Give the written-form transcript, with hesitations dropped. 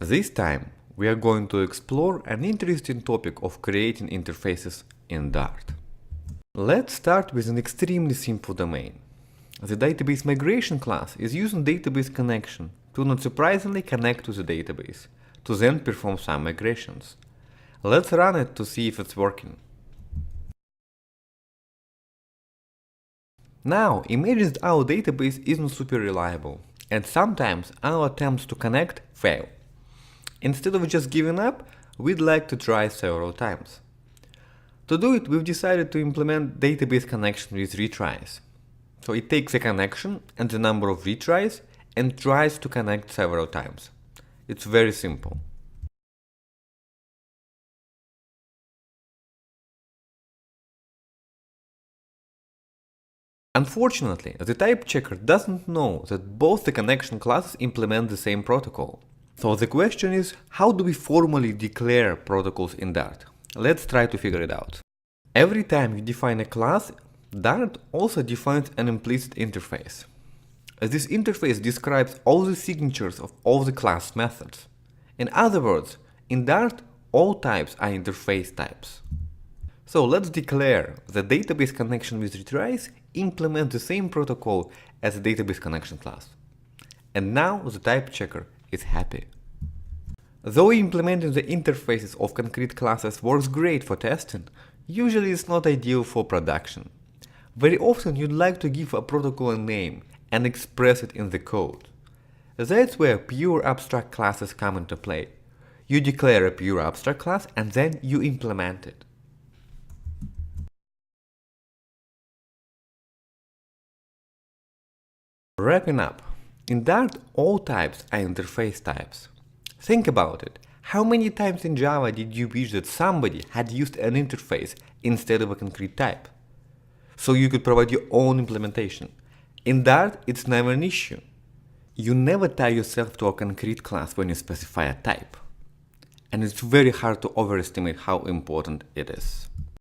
This time, we are going to explore an interesting topic of creating interfaces in Dart. Let's start with an extremely simple domain. The database migration class is using database connection to, not surprisingly, connect to the database, to then perform some migrations. Let's run it to see if it's working. Now, imagine that our database isn't super reliable, and sometimes our attempts to connect fail. Instead of just giving up, we'd like to try several times. To do it, we've decided to implement database connection with retries. So it takes a connection and the number of retries and tries to connect several times. It's very simple. Unfortunately, the type checker doesn't know that both the connection classes implement the same protocol. So the question is, how do we formally declare protocols in Dart? Let's try to figure it out. Every time you define a class, Dart also defines an implicit interface. This interface describes all the signatures of all the class methods. In other words, in Dart, all types are interface types. So let's declare the database connection with retries implements the same protocol as the database connection class. And now the type checker is happy. Though implementing the interfaces of concrete classes works great for testing, usually it's not ideal for production. Very often you'd like to give a protocol a name and express it in the code. That's where pure abstract classes come into play. You declare a pure abstract class and then you implement it. Wrapping up, in Dart all types are interface types. Think about it, how many times in Java did you wish that somebody had used an interface instead of a concrete type? So you could provide your own implementation. In Dart, it's never an issue. You never tie yourself to a concrete class when you specify a type. And it's very hard to overestimate how important it is.